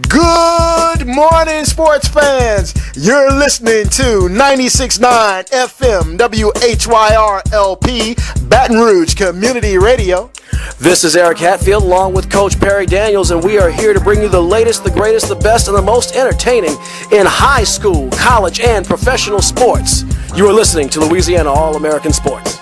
Good morning, sports fans. You're listening to 96.9 FM WHYR-LP Baton Rouge Community Radio. This is Eric Hatfield along with Coach Perry Daniels, and we are here to bring you the latest, the greatest, the best, and the most entertaining in high school, college, and professional sports. You are listening to Louisiana All-American Sports.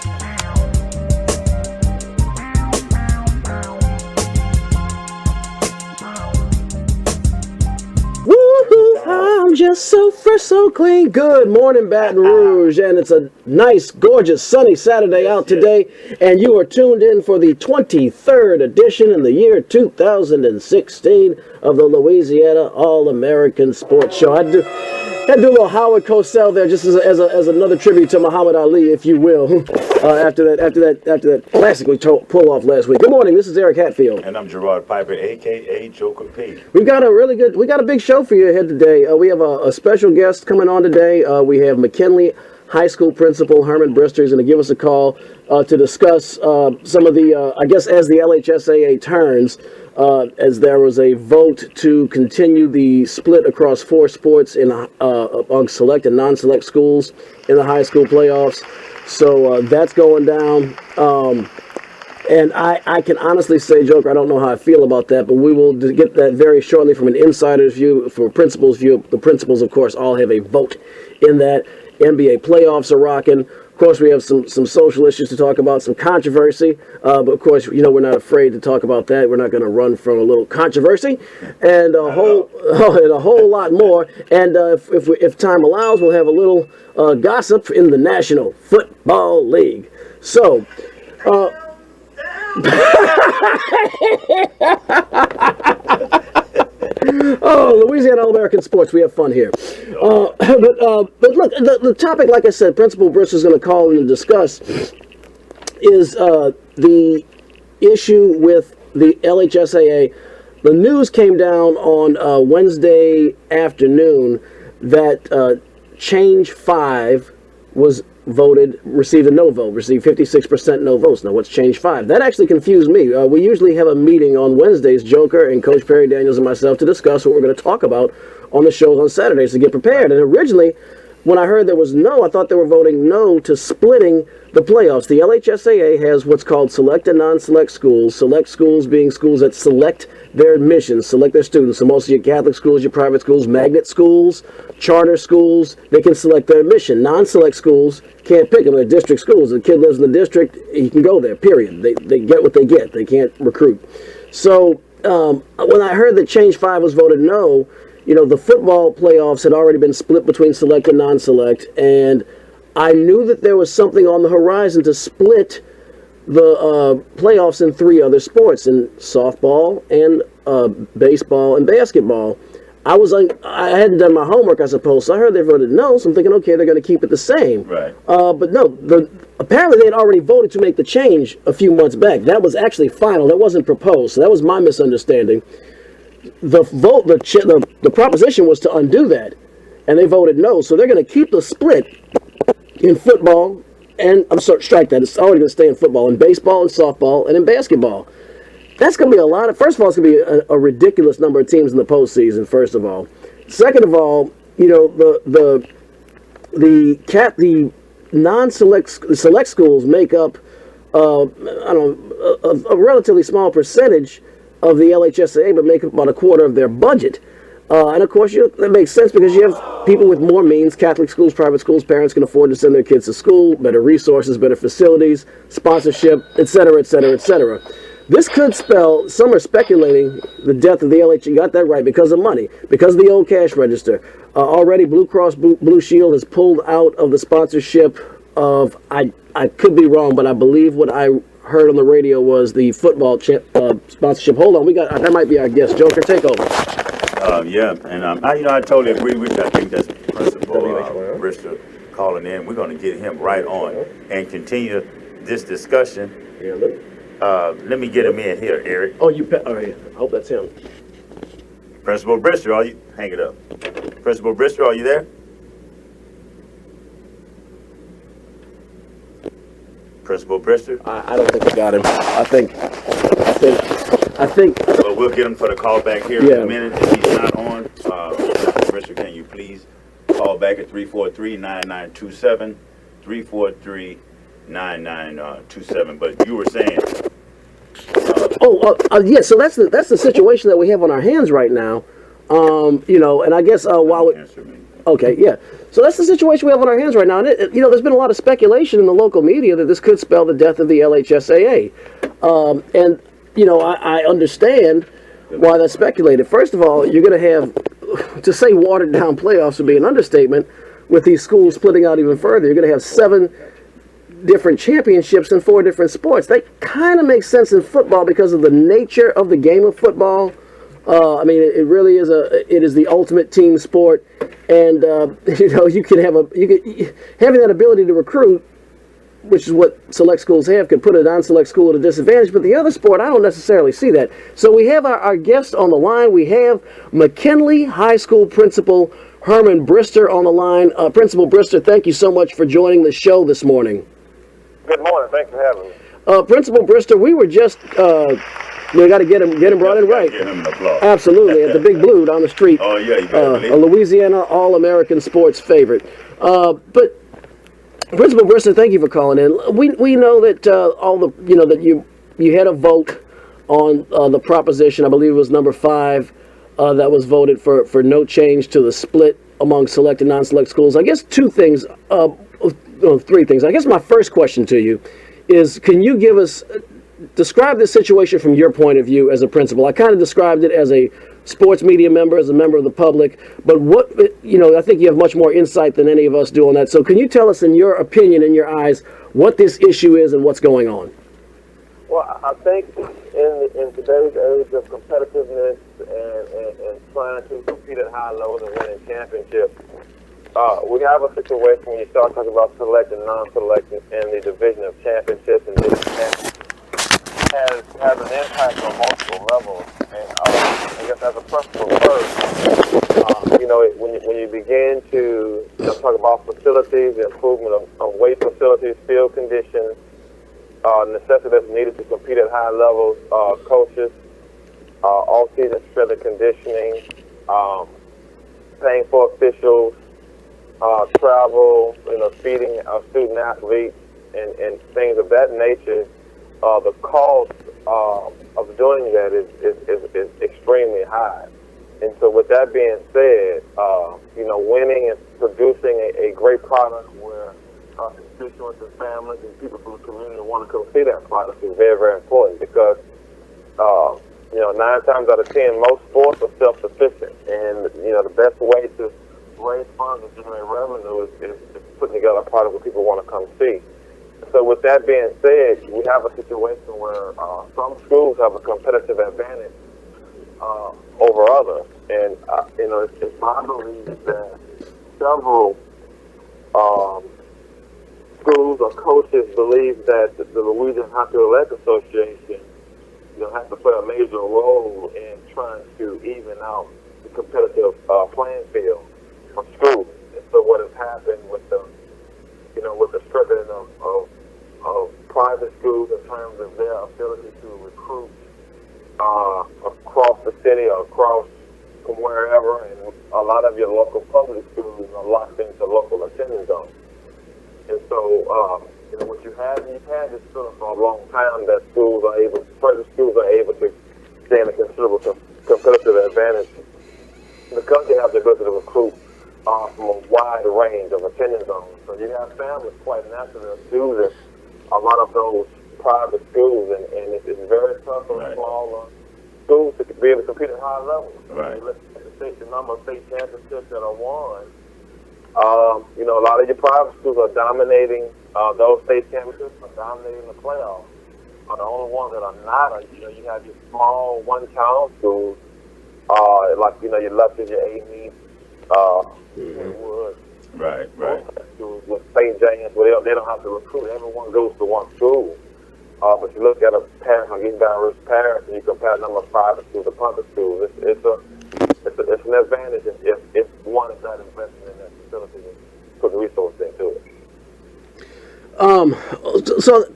I'm just so fresh, so clean. Good morning, Baton Rouge, and it's a nice, gorgeous, sunny Saturday out today, and you are tuned in for the 23rd edition in the year 2016 of the Louisiana All-American Sports Show. I do a little Howard Cosell there, just as another tribute to Muhammad Ali, if you will. After that classic we pulled off last week. Good morning. This is Eric Hatfield, and I'm Gerard Piper, aka Joker P. We got a big show for you ahead today. We have a special guest coming on today. We have McKinley High School Principal Herman Brister. He's going to give us a call to discuss some of the, I guess, as the LHSAA turns. As there was a vote to continue the split across four sports among select and non-select schools in the high school playoffs. So that's going down. And I can honestly say, Joker, I don't know how I feel about that, but we will get that very shortly from an insider's view. From a principal's view, the principals, of course, all have a vote in that. NBA playoffs are rocking. Of course, we have some social issues to talk about, some controversy. But, of course, we're not afraid to talk about that. We're not going to run from a little controversy and a whole lot more. And if time allows, we'll have a little gossip in the National Football League. So... Oh, Louisiana All-American Sports. We have fun here. But look, the topic, like I said, Principal Brister is going to call in and discuss is the issue with the LHSAA. The news came down on Wednesday afternoon that Change 5 was received a no vote, received 56% no votes. Now, what's Change 5? That actually confused me. We usually have a meeting on Wednesdays, Joker and Coach Perry Daniels and myself, to discuss what we're going to talk about on the shows on Saturdays to get prepared. And originally, when I heard there was no, I thought they were voting no to splitting the playoffs. The LHSAA has what's called select and non-select schools. Select schools being schools that select their admissions, select their students. So most of your Catholic schools, your private schools, magnet schools, charter schools, they can select their admission. Non-select schools can't pick them. They're district schools. The kid lives in the district, he can go there, period. They get what they get. They can't recruit. So when I heard that Change 5 was voted no, the football playoffs had already been split between select and non-select, and I knew that there was something on the horizon to split the playoffs in three other sports, in softball and baseball and basketball. I hadn't done my homework, I suppose, so I heard they voted no, so I'm thinking, okay, they're going to keep it the same. Right. But no, apparently they had already voted to make the change a few months back. That was actually final. That wasn't proposed, so that was my misunderstanding. The proposition was to undo that, and they voted no, so they're going to keep the split in football, and strike that. It's already going to stay in football, in baseball, and softball, and in basketball. That's going to be first of all, it's going to be a ridiculous number of teams in the postseason, first of all. Second of all, the select schools make up, a relatively small percentage of the LHSAA, but make up about a quarter of their budget. And of course, that makes sense because you have people with more means, Catholic schools, private schools, parents can afford to send their kids to school, better resources, better facilities, sponsorship, etc., etc., etc. This could spell, some are speculating, the death of the LHSAA. You got that right, because of money, because of the old cash register. Already Blue Cross Blue Shield has pulled out of the sponsorship of, I could be wrong, but I believe what I heard on the radio was the football sponsorship. Hold on, that might be our guest. Joker, take over. Yeah, and I totally agree with you. I think that's Principal Brister calling in. We're going to get him right on and continue this discussion. Yeah, let me get him in here, Eric. Oh, all right. I hope that's him. Principal Brister, hang it up. Principal Brister, are you there? Principal Brister? I don't think I got him. I think. Well, we'll get him for the call back here in a minute. If he's not on, Brister, can you please call back at 343-9927, 343-9927. But you were saying. Yeah. So that's the situation that we have on our hands right now. And I guess while it, okay, yeah. So that's the situation we have on our hands right now. And there's been a lot of speculation in the local media that this could spell the death of the LHSAA. I understand why that's speculated. First of all, you're going to have, to say watered down playoffs would be an understatement, with these schools splitting out even further. You're going to have 7 different championships in 4 different sports. That kind of makes sense in football because of the nature of the game of football. It really is it is the ultimate team sport, and you can have having that ability to recruit, which is what select schools have, could put a non-select school at a disadvantage. But the other sport, I don't necessarily see that. So we have our guest on the line. We have McKinley High School Principal Herman Brister on the line. Principal Brister, thank you so much for joining the show this morning. Good morning. Thanks for having me. Principal Brister, we were just. We got to get him brought in right. Give him an applause. Absolutely, at the Big Blue down the street. Oh yeah, you better believe a Louisiana All-American sports favorite. But Principal Brister, thank you for calling in. We know that that you had a vote on the proposition. I believe it was number 5 that was voted for no change to the split among select and non-select schools. I guess 3 things. I guess my first question to you is: can you describe this situation from your point of view as a principal? I kind of described it as a sports media member, as a member of the public, but I think you have much more insight than any of us do on that. So can you tell us, in your opinion, in your eyes, what this issue is and what's going on? Well, I think in today's age of competitiveness and trying to compete at high levels and winning championships, we have a situation when you start talking about select and non-select and the division of championships and different has an impact on multiple levels. And I guess as a principal first, when you begin to talk about facilities, the improvement of weight facilities, field conditions, necessities needed to compete at high levels, coaches, all-season strength and conditioning, paying for officials, travel, feeding student athletes, and things of that nature. The cost of doing that is extremely high. And so with that being said, winning and producing a great product where constituents and families and people from the community want to come see that product is very, very important because, 9 times out of 10, most sports are self-sufficient. And, the best way to raise funds and generate revenue is putting together a product where people want to come see. So with that being said, we have a situation where some schools have a competitive advantage over others. And, it's my belief that several schools or coaches believe that the Louisiana Hatfield Athletic Association has to play a major role in trying to even out the competitive playing field for schools. And so what has happened with the strengthening of private schools in terms of their ability to recruit across the city or across from wherever, and a lot of your local public schools are locked into local attendance zones. And so, what you've had this feeling for a long time that certain schools are able to gain a considerable competitive advantage because they have the ability to recruit from a wide range of attendance zones. So you have families quite naturally do this. A lot of those private schools, and it's very tough for smaller schools to be able to compete at high levels. Right. Let's take the number of state championships that are won. A lot of your private schools are dominating those state championships, are dominating the playoffs. The only ones that are not, you have your small one-town schools, like your Lutcher, your Amy, Wood. Right. Schools with St. James, where they don't have to recruit. Everyone goes to one school. But you look at a parish like East Baton Rouge Parish, and you compare the number of private schools to public schools. It's an advantage if one is not investing in that facility and putting resources into it. So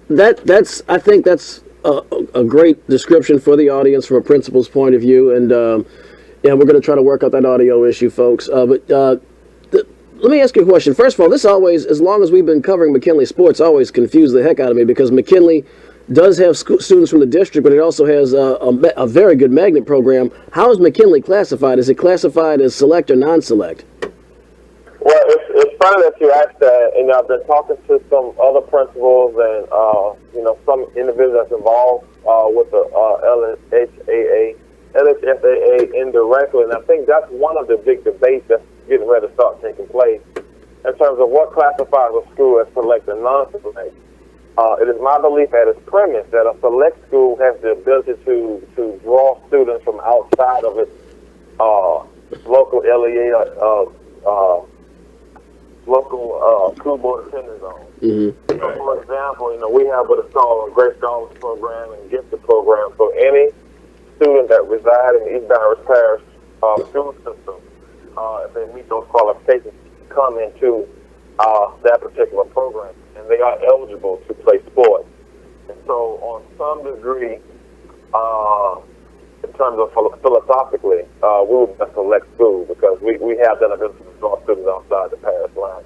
I think that's a a great description for the audience from a principal's point of view, and yeah, we're going to try to work out that audio issue, folks. Let me ask you a question. First of all, this always, as long as we've been covering McKinley sports, always confused the heck out of me, because McKinley does have students from the district, but it also has a very good magnet program. How is McKinley classified? Is it classified as select or non-select? Well, it's funny that you asked that, and I've been talking to some other principals and, some individuals that's involved with the LHSAA indirectly, and I think that's one of the big debates that's getting ready to start taking place in terms of what classifies a school as select and non-select. It is my belief at its premise that a select school has the ability to draw students from outside of its local LEA, local school board attendance zone. Mm-hmm. So, for example, we have what is called a Great Scholars Program and Gifted Program. So any student that reside in the East Baton Rouge Parish school system, if they meet those qualifications, come into that particular program, and they are eligible to play sports. And so, on some degree, in terms of philosophically, we would be a select school because we have that ability to draw students outside the parish line.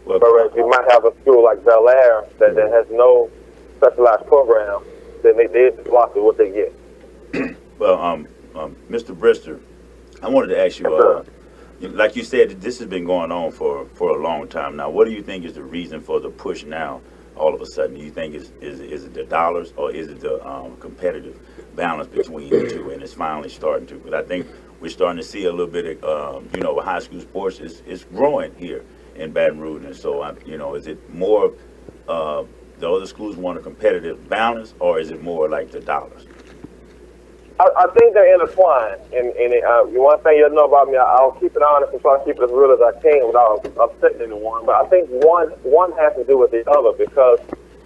Whereas you might have a school like Bel Air that has no specialized program, then they block what they get. Well, Mr. Brister, I wanted to ask you, like you said, this has been going on for a long time now. What do you think is the reason for the push now all of a sudden? Do you think is it the dollars, or is it the competitive balance between the two, and it's finally starting to? But I think we're starting to see a little bit of, high school sports is growing here in Baton Rouge. And so, is it more the other schools want a competitive balance, or is it more like the dollars? I think they're intertwined. And one thing you'll know about me, I'll keep it honest and try to keep it as real as I can without upsetting anyone. But I think one has to do with the other, because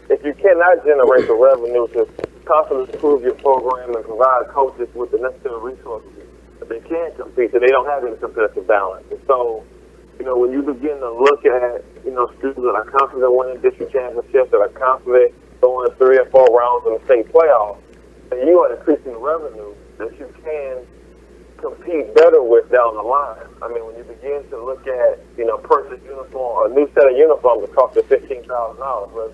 if you cannot generate the revenue to constantly improve your program and provide coaches with the necessary resources, they can't compete, so they don't have any competitive balance. And so, when you begin to look at, students that are constantly winning district championships, that are constantly going 3 or 4 rounds in the state playoffs, and you are increasing revenue that you can compete better with down the line. I mean, when you begin to look at, purchase uniform, a new set of uniforms that cost you $15,000. Well,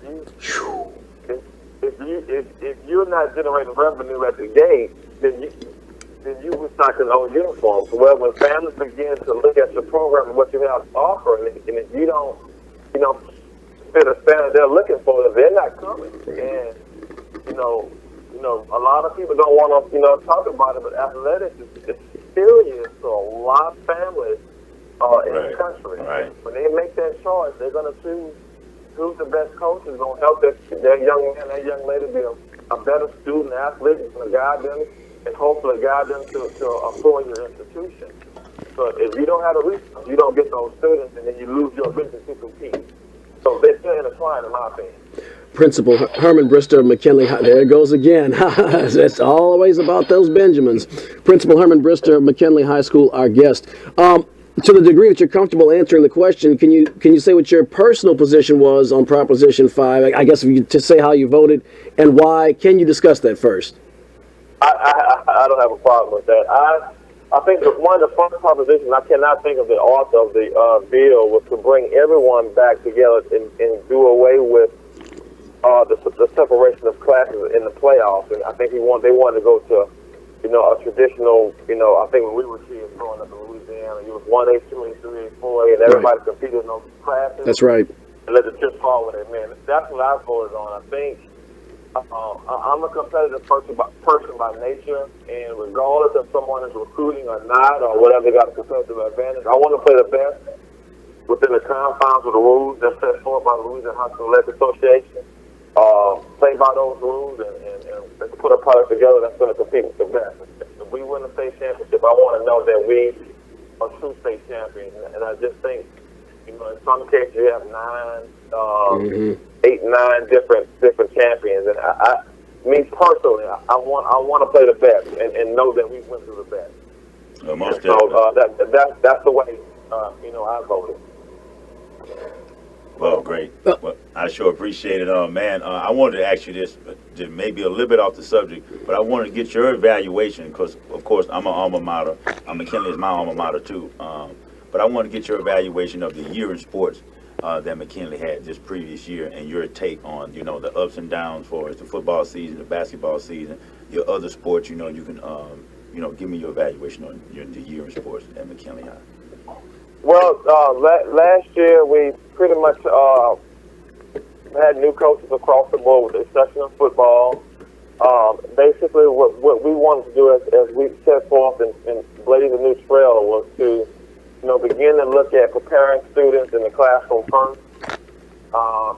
if you're not generating revenue at the gate, then you recycle old uniforms. Well, when families begin to look at your program and what you have to offer, and if you don't, fit a standard they're looking for, they're not coming. And a lot of people don't want to, talk about it, but athletics is serious to a lot of families in the country. Right. When they make that choice, they're going to choose who's the best coach is going to help their young man, that young lady be a better student athlete, and going to guide them, and hopefully guide them to a four-year institution. So if you don't have the resources, you don't get those students, and then you lose your ability to compete. So they're still intertwined, in my opinion. Principal Herman Brister of McKinley. There it goes again. It's always about those Benjamins. Principal Herman Brister of McKinley High School, our guest. To the degree that you're comfortable answering the question, can you say what your personal position was on Proposition 5? I guess if you to say how you voted and why. Can you discuss that first? I don't have a problem with that. I think that one of the first propositions, I cannot think of the author of the bill, was to bring everyone back together and do away with the separation of classes in the playoffs. And I think they wanted to go to, a traditional, I think when we were kids growing up in Louisiana, it was 1A, 2A, 3A, 4A, and everybody competed in those classes. That's right. And let the chips fall with it, man. That's what I voted on. I think I'm a competitive person by nature, and regardless if someone is recruiting or not, or whatever, they got a competitive advantage, I want to play the best within the confines of the rules that's set forth by the Louisiana High School Athletic Association. Play by those rules and put a product together that's going to compete with the best. If we win the state championship, I want to know that we are true state champions. And I just think, in some cases you have 8, 9 different champions. And me personally, I want to play the best and know that we went through the best. Most so that's the way I voted. Well, great. Well, I sure appreciate it, man. I wanted to ask you this, but maybe a little bit off the subject, but I wanted to get your evaluation because, of course, I'm an alma mater. McKinley is my alma mater too. But I want to get your evaluation of the year in sports that McKinley had this previous year, and your take on, the ups and downs for the football season, the basketball season, your other sports. You can, give me your evaluation on the year in sports at McKinley High. Well, last year we pretty much had new coaches across the board, with the exception of football. Basically, what we wanted to do as we set forth and blazed a new trail was to, begin to look at preparing students in the classroom first,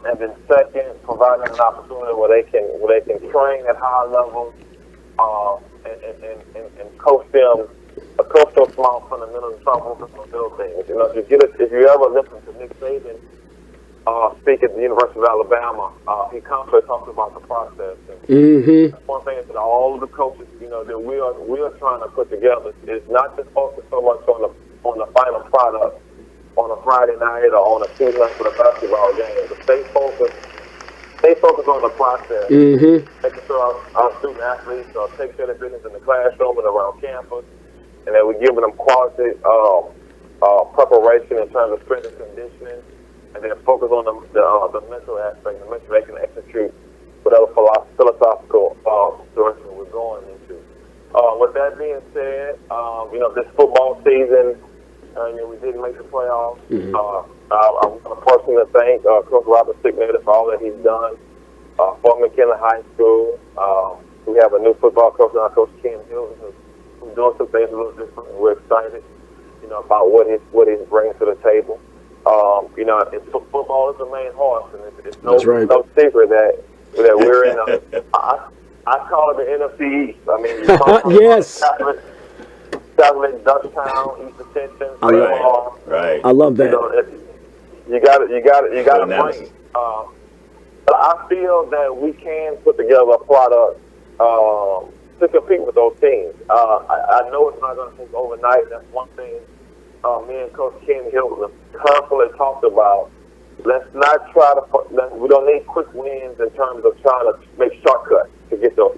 and then second, providing an opportunity where they can train at high levels, and coach them. Coach those small fundamentals, little things. If you ever listen to Nick Saban speak at the University of Alabama, he constantly talks about the process. And one thing that all of the coaches, that we are trying to put together is not just focus so much on the final product on a Friday night or on a Tuesday night for the basketball game, but stay focused on the process. Making sure our student athletes take care of their business in the classroom and around campus. And then we're giving them quality preparation in terms of strength and conditioning, and then focus on the mental aspect, the mental they can execute whatever philosophical direction we're going into. With that being said, this football season, we didn't make the playoffs. I want to personally thank Coach Robert Signator for all that he's done for McKinley High School. We have a new football coach now, Coach Ken Hill, who's doing some things a little different. We're excited, about what he's bringing to the table. Football is the main horse, and it's no secret that we're in. I call it the NFC East. I mean, yes. Chocolate, Dutchtown, East Extension, right. I love that. You got to bring. But I feel that we can put together a product to compete with those teams. I know it's not going to take overnight. That's one thing me and Coach Ken Hill constantly talked about. Let's not try to. We don't need quick wins in terms of trying to make shortcuts to get those.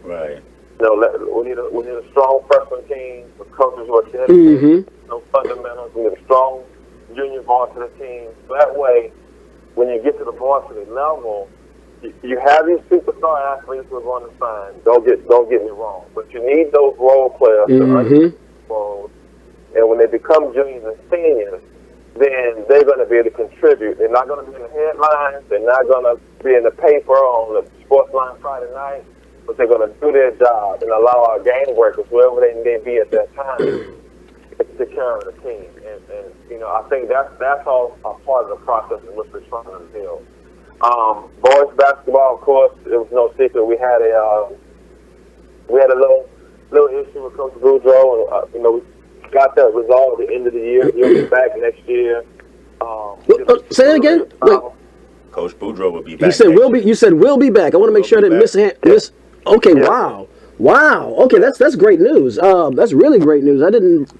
Right. We need a strong freshman team with coaches who are dedicated. No fundamentals. We need a strong junior varsity team. So that way, when you get to the varsity level, you have these superstar athletes who are going to sign. Don't get me wrong, but you need those role players to understand roles. And when they become juniors and seniors, then they're going to be able to contribute. They're not going to be in the headlines. They're not going to be in the paper on the sports line Friday night, but they're going to do their job and allow our game workers, whoever they may be at that time, to carry the team. And I think that's all a part of the process in which we're trying to build. Boys basketball, of course, it was no secret. We had a little issue with Coach Boudreaux, and we got that resolved at the end of the year. He'll be back next year. Say that again. Wait. Coach Boudreaux will be back. You said we'll be. You said we'll be back. I want to make sure I didn't miss. Okay. Yeah. Wow. Okay. That's great news. That's really great news. I didn't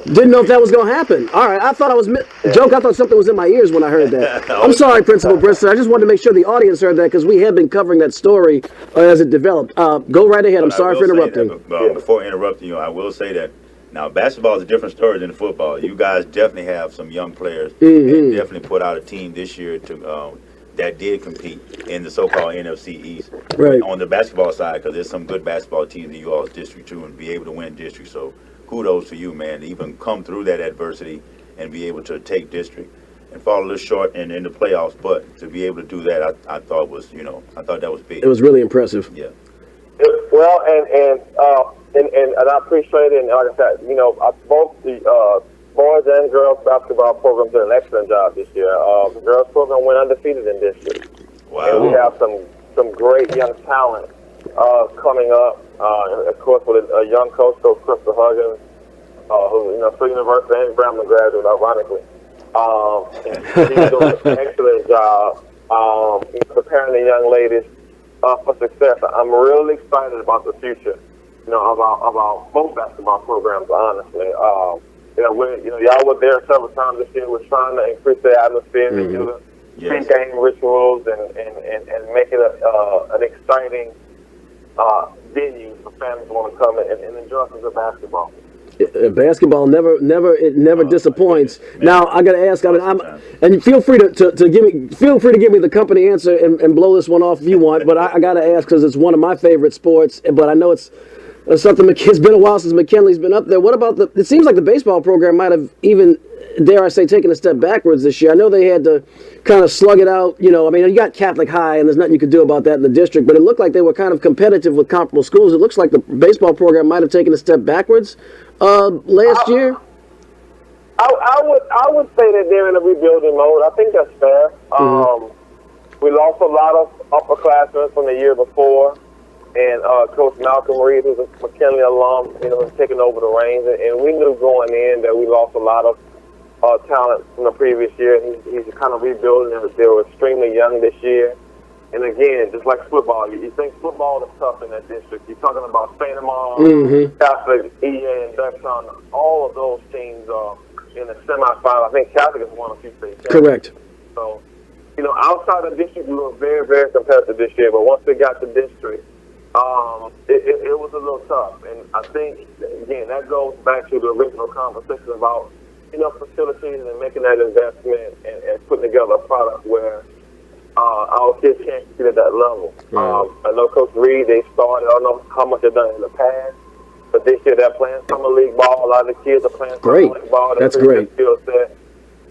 know if that was going to happen. All right. I thought I was joke. I thought something was in my ears when I heard that. I'm sorry, Principal Brister. I just wanted to make sure the audience heard that because we have been covering that story as it developed. Go right ahead. I'm sorry for interrupting. Before interrupting you, I will say that now basketball is a different story than football. You guys definitely have some young players and definitely put out a team this year to that did compete in the so-called NFC East. Right. On the basketball side, because there's some good basketball teams in you all's district too, and be able to win district. So kudos to you, man, to even come through that adversity and be able to take district and fall a little short in the playoffs. But to be able to do that, I thought was, I thought that was big. It was really impressive. Yeah. Well, and I appreciate it. And like I said, both the boys and girls basketball programs did an excellent job this year. The girls program went undefeated in district. Wow. And we have some great young talent coming up. Of course, with a young coach, Coach Crystal Huggins, who's Free University and Grambling graduate, ironically. He's doing an excellent job preparing the young ladies for success. I'm really excited about the future, of our both basketball programs. Honestly, y'all were there several times this year. We're trying to increase the atmosphere and pre-game rituals and make it an exciting venue for families who want to come and enjoy some good basketball. Basketball never disappoints. Now I got to ask. And feel free to give me the company answer and blow this one off if you want. But I got to ask because it's one of my favorite sports. But I know it's something. It's been a while since McKinley's been up there. What about it seems like the baseball program might have even, dare I say, taken a step backwards this year. I know they had to kind of slug it out. You got Catholic High, and there's nothing you could do about that in the district. But it looked like they were kind of competitive with comparable schools. It looks like the baseball program might have taken a step backwards last year. I would say that they're in a rebuilding mode. I think that's fair. We lost a lot of upperclassmen from the year before, and Coach Malcolm Reed, who's a McKinley alum, has taken over the reins. And we knew going in that we lost a lot of talent from the previous year. He's kind of rebuilding. They were extremely young this year. And again, just like football, you think football is tough in that district. You're talking about St. Amand, Catholic, EA, and Dexon. All of those teams are in the semifinal. I think Catholic has won a few states. Correct. So, outside of district, we were very, very competitive this year. But once we got to district, it was a little tough. And I think, again, that goes back to the original conversation about, facilities and making that investment and putting together a product where our kids can't compete at that level. Right. I know Coach Reed, they started, I don't know how much they've done in the past, but this year they're playing summer league ball. A lot of the kids are playing great. summer league ball. That's great. Skill set.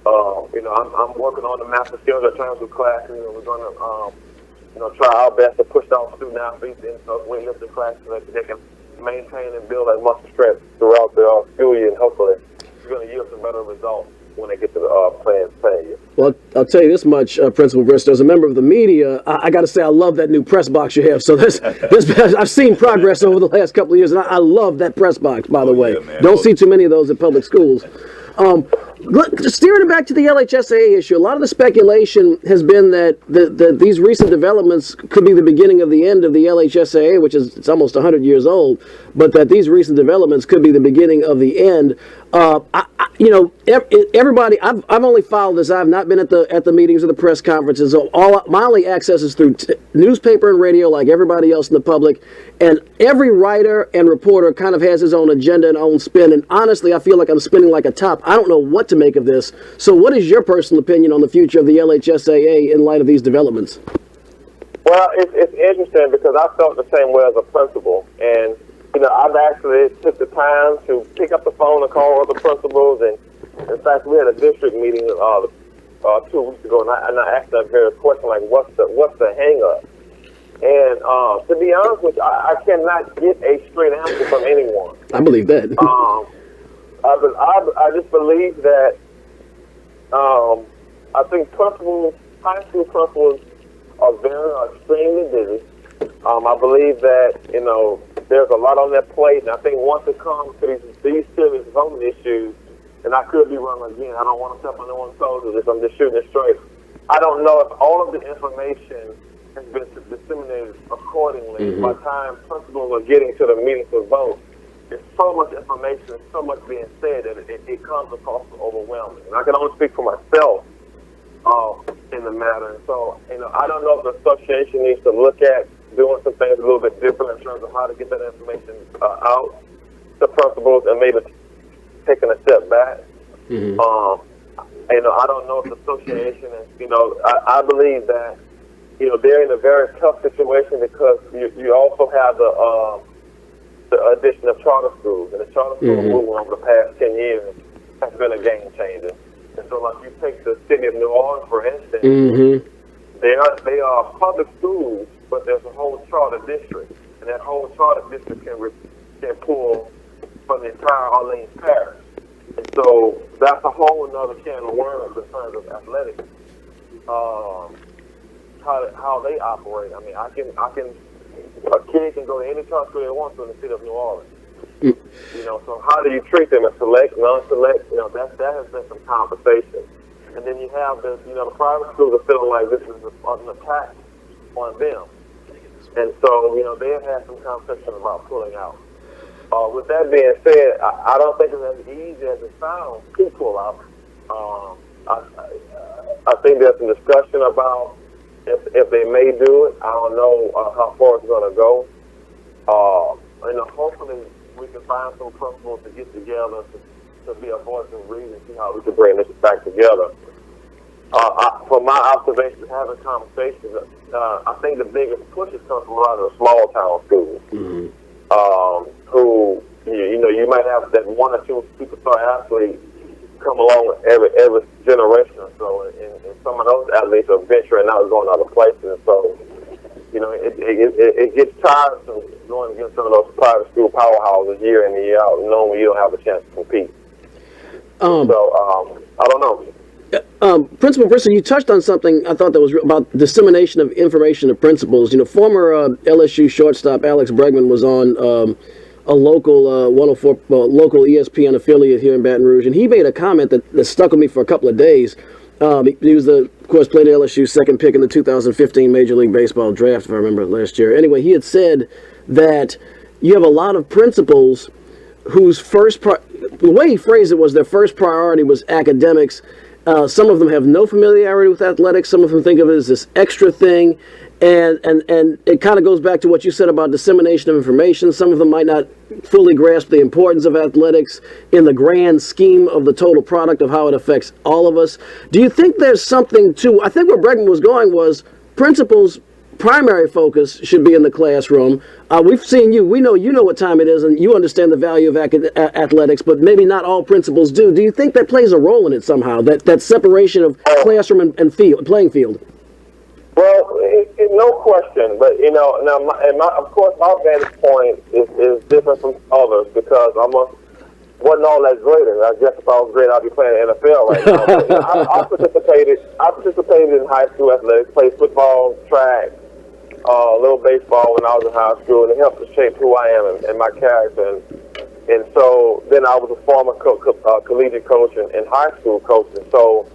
I'm working on the master skills in terms of classes, and we're going to, try our best to push our student athletes into weightlifting classes so that they can maintain and build that muscle strength throughout the school year, and hopefully it's going to yield some better results when they get to the playing year. Well, I'll tell you this much, Principal Brister. As a member of the media, I got to say I love that new press box you have. So I've seen progress over the last couple of years, and I love that press box, by the way. Yeah, Don't see too many of those in public schools. Steering it back to the LHSAA issue, a lot of the speculation has been that these recent developments could be the beginning of the end of the LHSAA, which is it's almost 100 years old, but that these recent developments could be the beginning of the end. Everybody, I've only followed this. I've not been at the meetings or the press conferences. My only access is through newspaper and radio, like everybody else in the public. And every writer and reporter kind of has his own agenda and own spin. And honestly, I feel like I'm spinning like a top. I don't know what to make of this. So, what is your personal opinion on the future of the LHSAA in light of these developments? Well, it's interesting because I felt the same way as a principal, and I've actually took the time to pick up the phone and call other principals, and in fact, we had a district meeting 2 weeks ago, and I asked them a question like, "What's the hang-up?" And to be honest with you, I cannot get a straight answer from anyone. I believe that. I just believe that I think principals, high school principals, are extremely busy. I believe that there's a lot on their plate, and I think once it comes to these serious voting issues, and I could be wrong again, I don't want to step on anyone's toes with this, I'm just shooting it straight. I don't know if all of the information has been disseminated accordingly. By the time principals are getting to the meeting to vote, there's so much information, so much being said that it comes across as overwhelming. And I can only speak for myself in the matter. So, I don't know if the association needs to look at doing some things a little bit different in terms of how to get that information out to principals and maybe taking a step back. I don't know if the association is, I believe that, they're in a very tough situation because you also have the addition of charter schools, and the charter school movement over the past 10 years has been a game changer. And so, like, you take the city of New Orleans, for instance, they are public schools, but there's a whole charter district, and that whole charter district can pull from the entire Orleans parish. And so that's a whole another can of worms in terms of athletics. How they operate. I mean, a kid can go to any charter school they want to in the city of New Orleans. So how do you treat them as select, non-select? That has been some conversation. And then you have the private schools are feeling like this is an attack on them. And so, they have had some conversation about pulling out. With that being said, I don't think it's as easy as it sounds to pull out. I think there's some discussion about if they may do it. I don't know how far it's going to go. Hopefully we can find some principals to get together to be a voice of reason, see how we can bring this back together. From my observation, having conversations, I think the biggest pushes come from a lot of the small town schools, who you might have that one or two superstar athletes come along every generation or so, and some of those athletes are venturing out and going other places. So, it gets tiresome going against some of those private school powerhouses year in and year out, knowing you don't have a chance to compete. I don't know. Principal Brister, you touched on something I thought that was about dissemination of information to principals. Former LSU shortstop Alex Bregman was on a local 104 local ESPN affiliate here in Baton Rouge, and he made a comment that stuck with me for a couple of days. He was, of course, played LSU's second pick in the 2015 Major League Baseball draft, if I remember last year. Anyway, he had said that you have a lot of principals whose the way he phrased it was their first priority was academics. Some of them have no familiarity with athletics. Some of them think of it as this extra thing. And it kind of goes back to what you said about dissemination of information. Some of them might not fully grasp the importance of athletics in the grand scheme of the total product of how it affects all of us. Do you think there's something to, I think where Bregman was going was principals' primary focus should be in the classroom. We've seen you. We know you know what time it is, and you understand the value of athletics, but maybe not all principals do. Do you think that plays a role in it somehow, that separation of classroom and playing field? Well, no question, but of course, my vantage point is different from others because wasn't all that great. I guess if I was great, I'd be playing in the NFL right now. I participated in high school athletics, played football, track, a little baseball when I was in high school, and it helped to shape who I am and my character. And so then I was a former collegiate coach and high school coach, and so.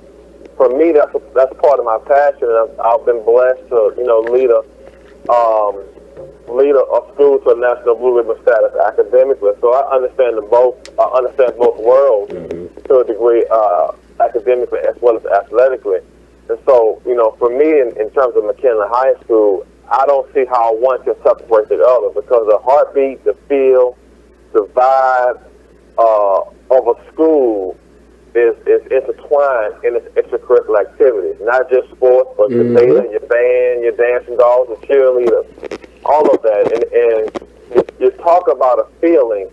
For me, that's part of my passion. I've been blessed to, lead a school to a national blue ribbon status academically. So I understand both worlds to a degree, academically as well as athletically. And so, for me, in terms of McKinley High School, I don't see how one can separate the other because the heartbeat, the feel, the vibe of a school is intertwined in its extracurricular activities, not just sports, but your theater, your band, your dancing dolls, your cheerleaders, all of that. And you talk about a feeling.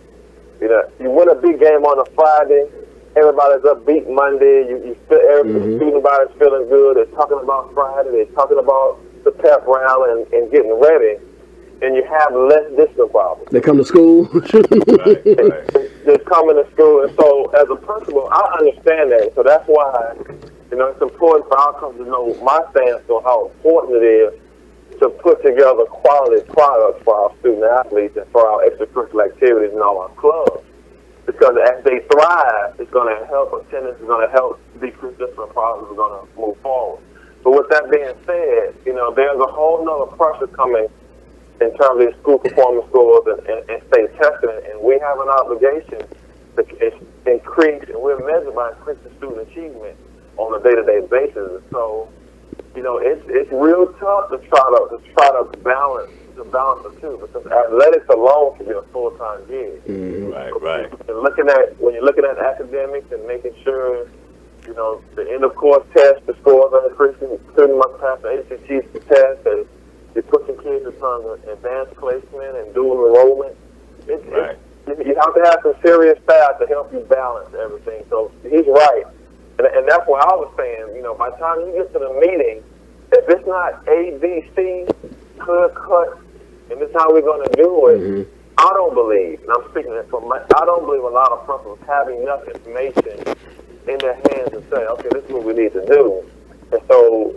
You win a big game on a Friday, everybody's upbeat Monday. You feel every student body's feeling good. They're talking about Friday. They're talking about the pep rally and getting ready. And you have less discipline problems. They come to school. Right. They're coming to school, and so as a principal, I understand that. So that's why, it's important for outcomes to know my stance on how important it is to put together quality products for our student athletes and for our extracurricular activities and all our clubs. Because as they thrive, it's going to help attendance, it's going to help decrease discipline problems, it's going to move forward. But with that being said, there's a whole nother pressure coming in terms of these school performance scores and state testing, and we have an obligation to increase, and we're measured by increasing student achievement on a day-to-day basis. So, it's real tough to try to balance the two because athletics alone can be a full-time gig. Right. When you're looking at academics and making sure, the end of course test, the scores are increasing, the student must pass the ACT test, and you're pushing kids in terms of advanced placement and dual enrollment. You have to have some serious staff to help you balance everything. So he's right. And that's why I was saying, by the time you get to the meeting, if it's not A, B, C, clear cut, and this is how we're going to do it, I don't believe, and I'm speaking from I don't believe a lot of principals have enough information in their hands to say, okay, this is what we need to do. And so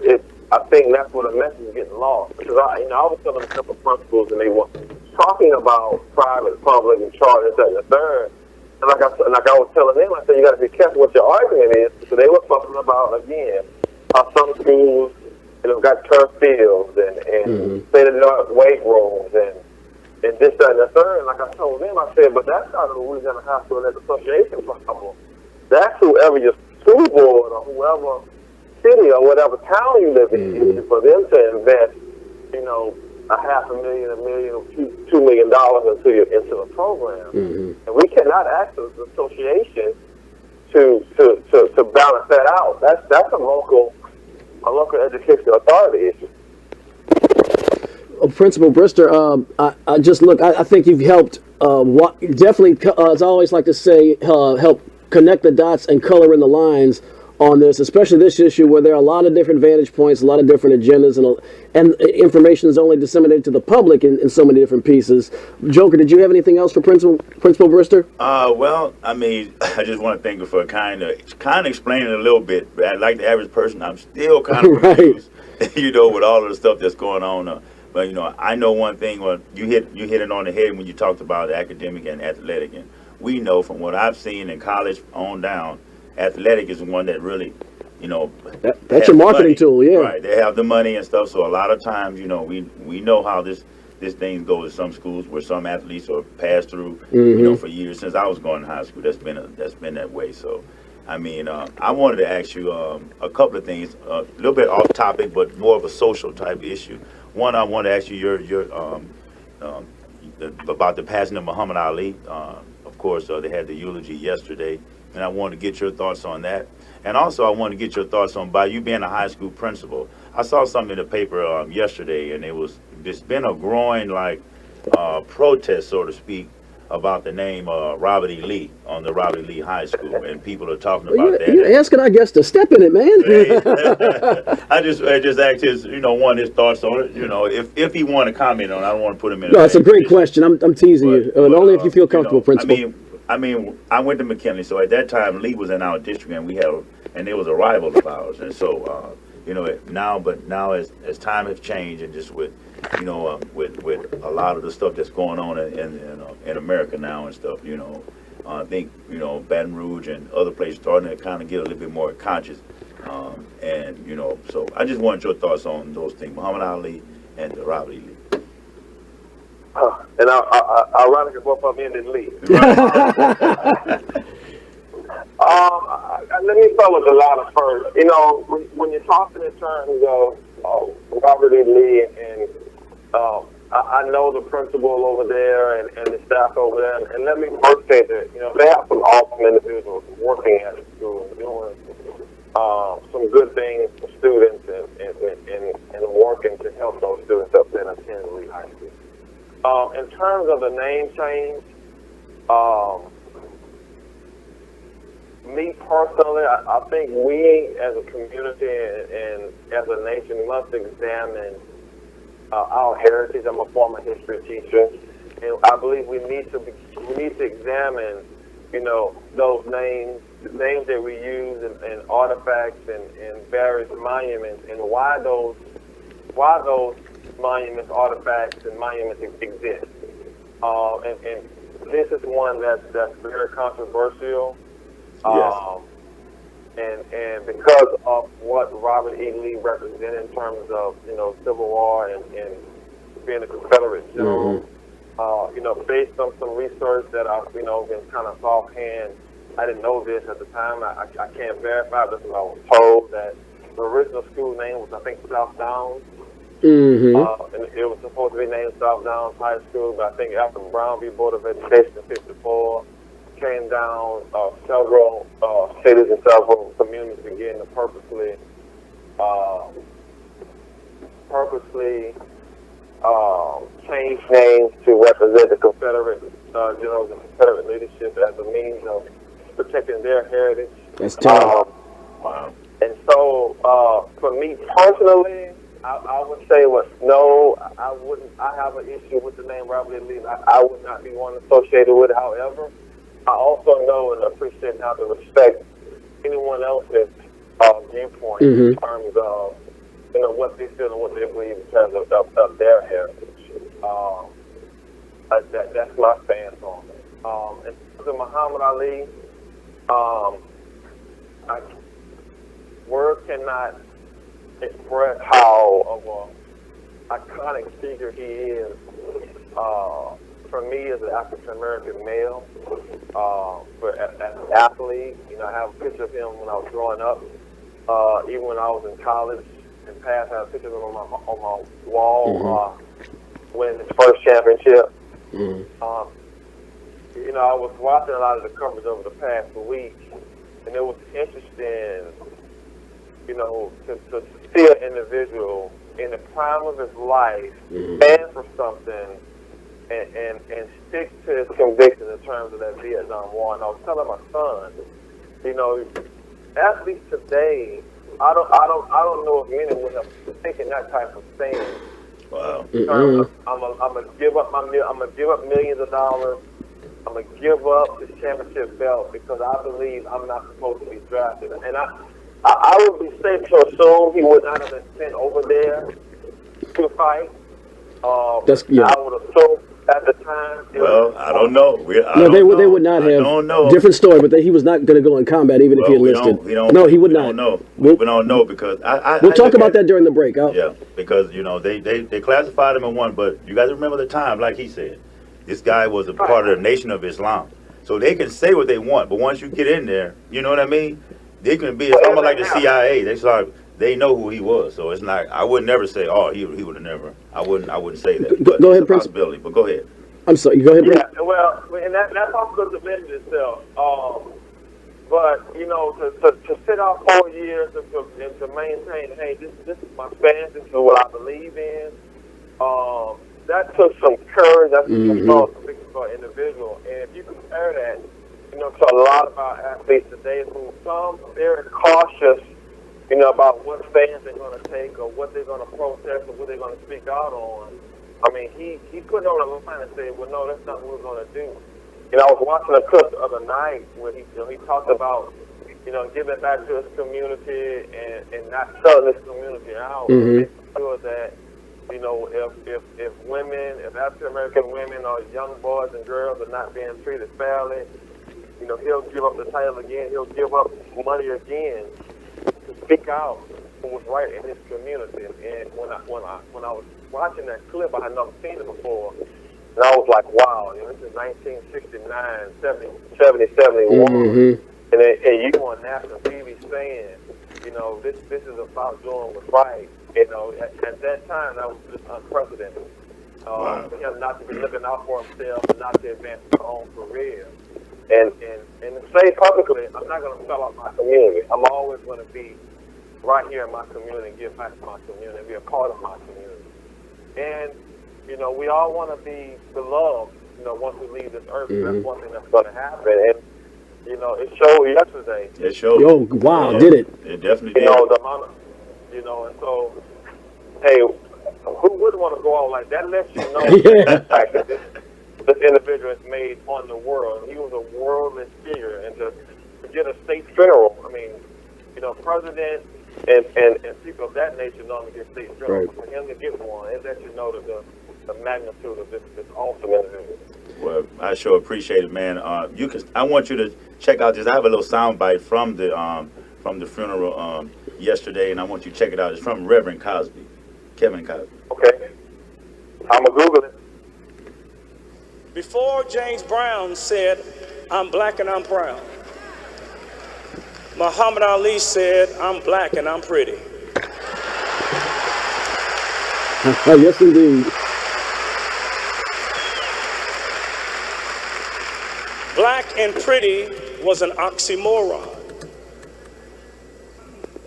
I think that's where the message is getting lost. Because I was telling a couple of principals, and they were talking about private, public, and charter, and the third. And like I was telling them, I said, you got to be careful what your argument is. So they were talking about, again, how some schools, got turf fields and state-of-the-art weight rooms and this, that, and the third. And like I told them, I said, but that's not a Louisiana High School Association problem. That's whoever your school board or whoever city or whatever town you live in, for them to invest, you know, $500,000, $1 million, $2 million into a program. And we cannot ask the association to balance that out. That's a local education authority issue. Principal Brister, I think you've helped. Definitely, as I always like to say, help connect the dots and color in the lines on this, especially this issue where there are a lot of different vantage points, a lot of different agendas, and information is only disseminated to the public in so many different pieces. Joker, did you have anything else for Principal Brister? Well, I mean, I just want to thank you for kind of explaining it a little bit. But like the average person, I'm still kind of confused, you know, with all of the stuff that's going on. But you know, I know one thing. Well, you hit it on the head when you talked about academic and athletic, and we know from what I've seen in college on down, athletic is the one that really, you know, that's your marketing tool, yeah. Right, they have the money and stuff. So a lot of times, you know, we know how this thing goes at some schools where some athletes are passed through, you know, for years. Since I was going to high school, that's been that way. So, I mean, I wanted to ask you a couple of things, a little bit off topic, but more of a social type issue. One, I want to ask you your about the passing of Muhammad Ali. Of course, they had the eulogy yesterday, and I wanted to get your thoughts on that. And also, I wanted to get your thoughts on, by you being a high school principal, I saw something in the paper yesterday, and it's been a growing protest, so to speak, about the name Robert E. Lee on the Robert E. Lee High School, and people are talking about that. You're asking our guest to step in it, man. I just asked his thoughts on it. You know, if he want to comment on it, I don't want to put him in. No, it's a great question. I'm teasing you, but only if you feel comfortable, Principal. I mean, I went to McKinley, so at that time Lee was in our district, and there was a rival of ours, and so you know, now as time has changed, and just with you know with a lot of the stuff that's going on in America now and stuff, you know, I think, you know, Baton Rouge and other places starting to kind of get a little bit more conscious, and you know, so I just wanted your thoughts on those things, Muhammad Ali and Robert E. Lee. And ironically, both of them ended Lee. Let me start with the latter first. You know, when you're talking in terms of Robert E. Lee, and I know the principal over there and the staff over there, and let me first say that, you know, they have some awesome individuals working at the school, doing some good things for students and working to help those students up there in attend Lee High School. In terms of the name change, me personally, I think we as a community and as a nation must examine our heritage. I'm a former history teacher, and I believe we need to examine, you know, those names that we use and artifacts and various monuments, and why those monuments, artifacts, and monuments exist. And this is one that's very controversial. Yes. And because of what Robert E. Lee represented in terms of, you know, Civil War and being a Confederate general, you know, based on some research that I've, you know, been kind of offhand, I didn't know this at the time. I can't verify this, but I was told that the original school name was, I think, South Downs. And it was supposed to be named South Downs High School, but I think after Brown v. Board of Education in '54 came down, several cities and several communities began to purposely change names to represent the Confederate generals and Confederate leadership as a means of protecting their heritage. That's terrible. Wow. And so, for me personally, I would say, no, I wouldn't. I have an issue with the name Robert E. Lee. I would not be one associated with it. However, I also know and appreciate and have to respect anyone else's viewpoint in terms of, you know, what they feel and what they believe in terms of their heritage. That's my stance on it. In terms of Muhammad Ali, words cannot express how of an iconic figure he is. For me, as an African American male, as an athlete, you know, I have a picture of him when I was growing up. Even when I was in college and past, I had pictures on my wall winning his first championship. You know, I was watching a lot of the coverage over the past week, and it was interesting, you know, to see an individual in the prime of his life stand for something and stick to his conviction in terms of that Vietnam War. And I was telling my son, you know, athletes today, I don't know if many would have taken that type of stand. Wow. I'm gonna give up millions of dollars. I'm gonna give up this championship belt because I believe I'm not supposed to be drafted. And I would be safe to assume he would not have been sent over there to fight. I would assume at the time. Well, I don't know. They would not have. I don't know. Different story, but he was not going to go in combat even if he enlisted. No, he would not. We don't know because we'll talk about that during the break. Yeah, because you know they classified him in one, but you got to remember the time, like he said. This guy was a part of the Nation of Islam. So they can say what they want, but once you get in there, you know what I mean? They can be, it's almost like the CIA. They know who he was. So it's not, I would never say, oh, he would have never. I wouldn't say that. But go ahead, it's a possibility, but go ahead. I'm sorry, go ahead, Prince. Yeah, well, and that's also the dimension itself. But, you know, to sit out 4 years and to maintain, hey, this is my stance, this is what I believe in, that took some courage, that took some thought for an individual. And if you compare that, you know, to a lot of our athletes today who some very cautious, you know, about what stance they're going to take or what they're going to protest or what they're going to speak out on. I mean, he put it on the line and said, well, no, that's not what we're going to do. You know, I was watching a clip the other night where he talked about, you know, giving back to his community and not selling his community out. Making sure that, you know, if women, if African American women or young boys and girls are not being treated fairly, you know, he'll give up the title again. He'll give up money again to speak out for what's right in his community. And when I was watching that clip, I had never seen it before, and I was like, wow, you know, this is 1969, 70, 71, and you on national TV saying, you know, this is about doing what's right. You know, at that time, that was just unprecedented. For him not to be looking out for himself and not to advance his own career. And to say publicly, I'm not going to sell out my community. I'm always going to be right here in my community and give back to my community and be a part of my community. And, you know, we all want to be beloved, you know, once we leave this earth. That's one thing that's going to happen. And, you know, it showed yesterday. It showed. Oh, wow, did it? It definitely did. You know, the amount of, you know, and so, hey, who wouldn't want to go out like that? Lets you know the fact that this individual is made on the world. He was a worldly figure, and to get a state funeral, I mean, you know, president and people of that nature normally get state funerals. For him to get one, it lets you know the magnitude of this awesome individual. Well, I sure appreciate it, man. I want you to check out this. I have a little soundbite from the funeral yesterday, and I want you to check it out. It's from Reverend Cosby, Kevin Cosby. Okay, I'm gonna Google it. Before James Brown said, "I'm black and I'm proud," Muhammad Ali said, "I'm black and I'm pretty." Yes, indeed. Black and pretty was an oxymoron.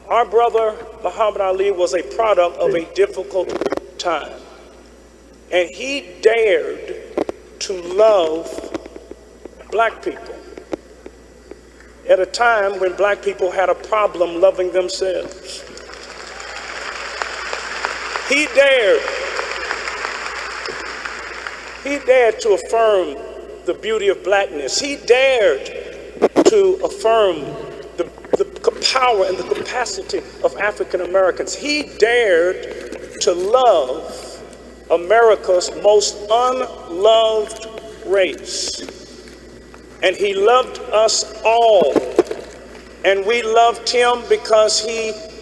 Our brother Muhammad Ali was a product of a difficult time, and he dared to love black people at a time when black people had a problem loving themselves. He dared to affirm the beauty of blackness. He dared to affirm the power and the capacity of African Americans. He dared to love America's most unloved race. And he loved us all. And we loved him because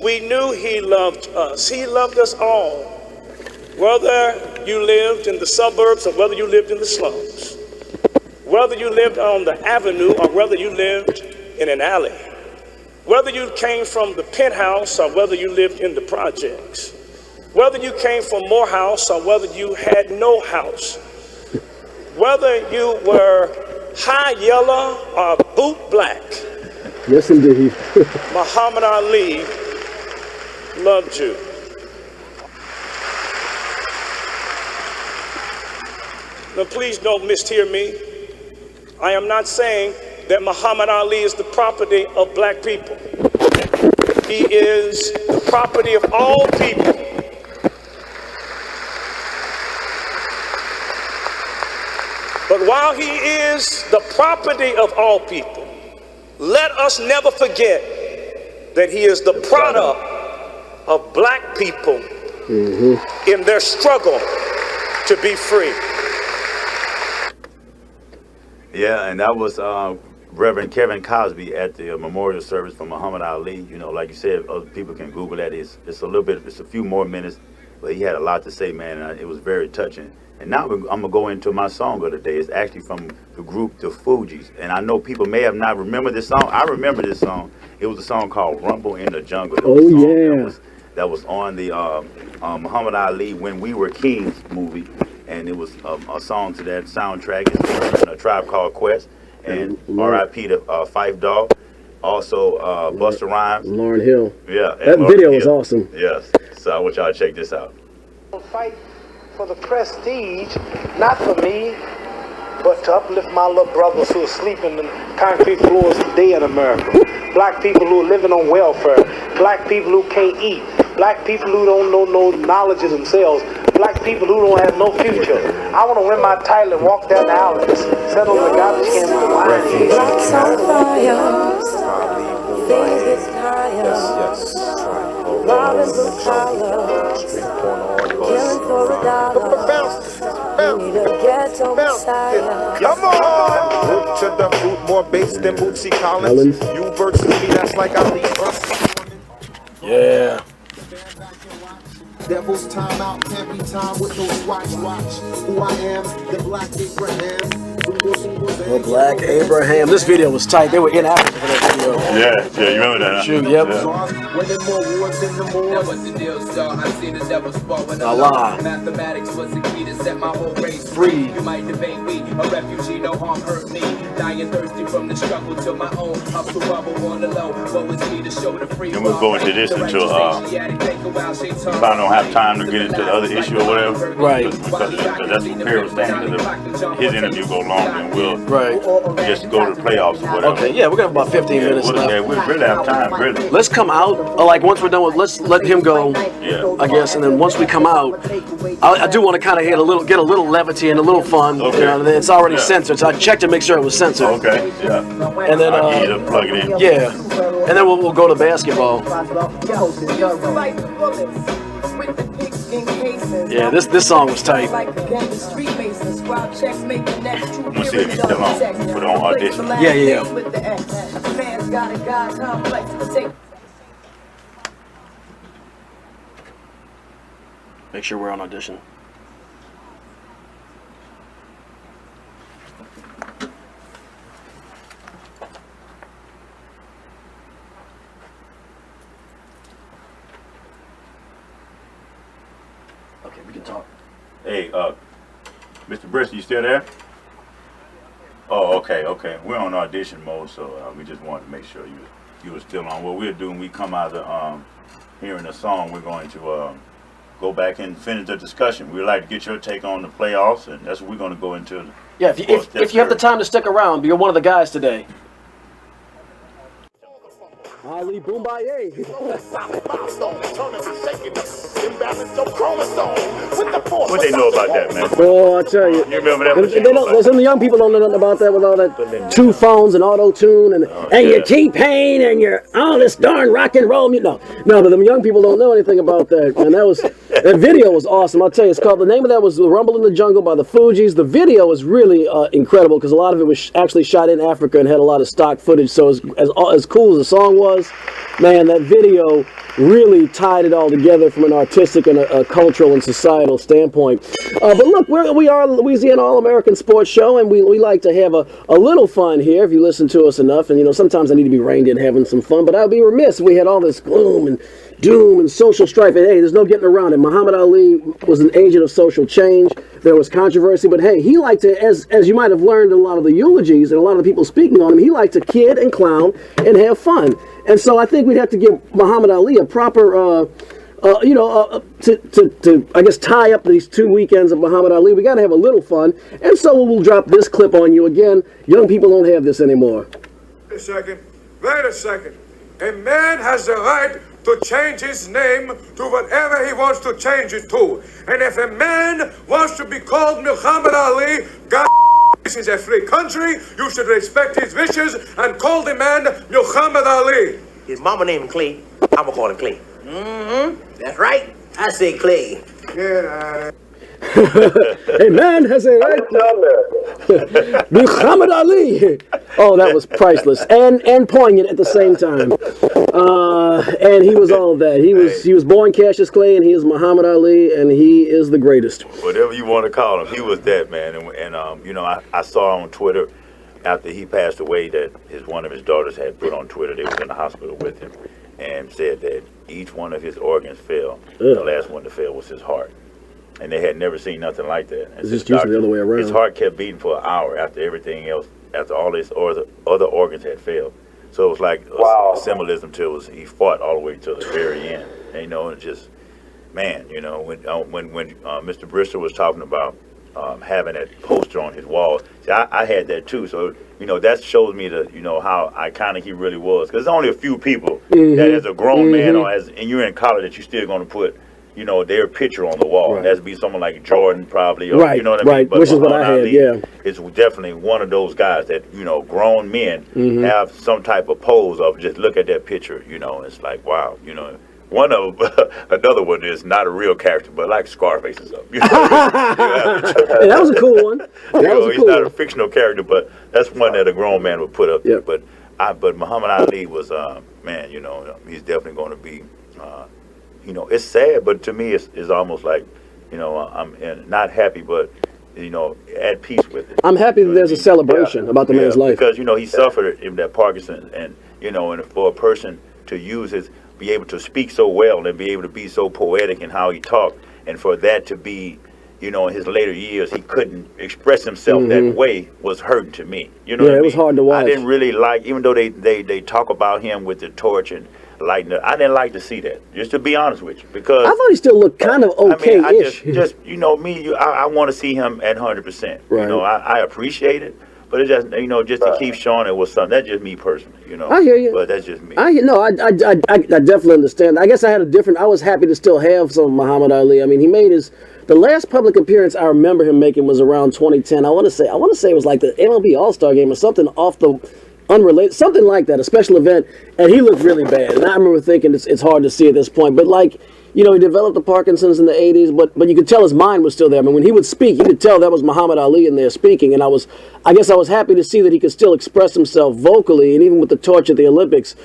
we knew he loved us. He loved us all. Whether you lived in the suburbs or whether you lived in the slums, whether you lived on the avenue or whether you lived in an alley, whether you came from the penthouse or whether you lived in the projects, whether you came from Morehouse or whether you had no house, whether you were high yellow or boot black, Yes, indeed. Muhammad Ali loved you. Now, please don't mishear me. I am not saying that Muhammad Ali is the property of black people. He is the property of all people. But while he is the property of all people, let us never forget that he is the product of black people in their struggle to be free. Yeah, and that was Reverend Kevin Cosby at the memorial service for Muhammad Ali. You know, like you said, other people can Google that. It's a little bit, it's a few more minutes, but he had a lot to say, man, and it was very touching. And now I'm going to go into my song of the day. It's actually from the group The Fugees. And I know people may have not remembered this song. I remember this song. It was a song called Rumble in the Jungle. That was on the Muhammad Ali When We Were Kings movie. And it was a song to that soundtrack. It's A Tribe Called Quest. And R.I.P. to Fife Dog. Also Busta Rhymes. Lauren Hill. Yeah. That video was awesome. Yes. So I want y'all to check this out. Fight for the prestige, not for me, but to uplift my little brothers who are sleeping in concrete floors today in America. Black people who are living on welfare. Black people who can't eat. Black people who don't know no knowledge of themselves. Black people who don't have no future. I want to win my title and walk down the alleys, settle the garbage can with the wine. Lights on fire, things get higher. Robbers of power, killing for a dollar. We need a ghetto messiah. Come on! Root to the boot, more bass than Bootsy Collins. You versus me, that's like I leave us. Yeah. Devil's time out, can't be time with those watch. Who I am, the Black Abraham. The Black Abraham. This video was tight. They were in Africa for that video. Yeah, you remember that? Huh? Shoot, yep. Winning more wars than the more. That was the deal, star. I seen the devil spot when Allah. Mathematics was the key to set my whole race Free. You might debate me, a refugee, no harm hurt me. Dying thirsty from the struggle to my own hustle bubble on the low. What was me to show the free? And we'll go into this until if I don't have time to get into the other issue or whatever. Right. Because that's what Perry was saying. His interview go longer and we'll just go to the playoffs or whatever. Okay, yeah, we're gonna have about 15 minutes left. Yeah, we really have time, really. Let's come out, like once we're done with, let's let him go, I guess, and then once we come out, I do want to kind of get a little levity and a little fun. Okay. You know, and it's already censored, so I checked to make sure it was censored. Okay, yeah. And then, I'll get you to plug it in. yeah, and then we'll go to basketball. Yeah, this song was tight. I'm gonna see if he's still on. Put it on audition. Yeah. Make sure we're on audition. Okay, we can talk. Hey, Mr. Brister, you still there? Oh, okay. We're on audition mode, so we just wanted to make sure you were still on. What we're doing, we come out of hearing the song, we're going to go back and finish the discussion. We'd like to get your take on the playoffs, and that's what we're going to go into. Yeah, if you have the time to stick around, you're one of the guys today. Ali Boombaye. What they know about that, man? Oh, I tell you. You remember that? Some of the young people don't know nothing about that with all that 2 phones and auto-tune and your T-Pain and your all this darn rock and roll. No, but the young people don't know anything about that. And that video was awesome. I'll tell you, the name of that was The Rumble in the Jungle by the Fugees. The video was really incredible because a lot of it was actually shot in Africa and had a lot of stock footage. So as cool as the song was, because, man, that video really tied it all together from an artistic and a cultural and societal standpoint. But look, we are a Louisiana All-American Sports Show, and we like to have a little fun here if you listen to us enough. And, sometimes I need to be reined in having some fun, but I'd be remiss if we had all this gloom and doom and social strife. And, hey, there's no getting around it. Muhammad Ali was an agent of social change. There was controversy, but, hey, he liked to, as you might have learned in a lot of the eulogies and a lot of the people speaking on him, he liked to kid and clown and have fun. And so I think we'd have to give Muhammad Ali a proper, to I guess, tie up these 2 weekends of Muhammad Ali. We got to have a little fun. And so we'll drop this clip on you again. Young people don't have this anymore. Wait a second. A man has the right to change his name to whatever he wants to change it to. And if a man wants to be called Muhammad Ali, God, this is a free country. You should respect his wishes and call the man Muhammad Ali. His mama named him Clay. I'm gonna call him Clay. That's right. I say Clay. Yeah. A man has a right. Muhammad Ali. Oh, that was priceless and poignant at the same time. And he was all of that. He was born Cassius Clay, and he is Muhammad Ali, and he is the greatest. Whatever you want to call him, he was that, man. And I saw on Twitter after he passed away that one of his daughters had put on Twitter. They was in the hospital with him, and said that each one of his organs failed. The last one to fail was his heart. And they had never seen nothing like that. It's just usually the other way around. His heart kept beating for an hour after everything else, after all his other organs had failed. So it was like a symbolism to it. He fought all the way to the very end. And, it's just, man, when Mr. Brister was talking about having that poster on his wall, see, I had that too. So, that shows me how iconic he really was. Because there's only a few people that as a grown man and you're in college that you're still going to put their picture on the wall. Right. It has to be someone like Jordan, probably. Or, right, you know what I mean? Right, But which is what I had, yeah. It's definitely one of those guys that, grown men have some type of pose of just look at that picture, it's like, wow, One of another one is not a real character, but like Scarface or something. That was a cool one. He's not a fictional character, but that's one that a grown man would put up there. But Muhammad Ali was, man, he's definitely going to be. It's sad, but to me, it's almost like, I'm not happy, but at peace with it. I'm happy that there's a celebration about the man's life because he suffered in that Parkinson, and and for a person to be able to speak so well and be able to be so poetic in how he talked, and for that to be, in his later years he couldn't express himself that way was hurting to me. It was hard to watch. I didn't really like, even though they talk about him with the torch and lighting it, I didn't like to see that, just to be honest with you, because I thought he still looked kind of okay-ish. I want to see him at 100%. Right. I appreciate it, but it just just to keep showing it was something. That's just me personally. I hear you, but that's just me. I definitely understand. I guess I was happy to still have some Muhammad Ali. I mean, he made the last public appearance I remember him making was around 2010. I want to say it was like the MLB All-Star game or something off the unrelated, something like that, a special event, and he looked really bad. And I remember thinking it's hard to see at this point, but he developed the Parkinson's in the 80s, but you could tell his mind was still there. I mean, when he would speak, you could tell that was Muhammad Ali in there speaking, and I guess I was happy to see that he could still express himself vocally, and even with the torch at the Olympics.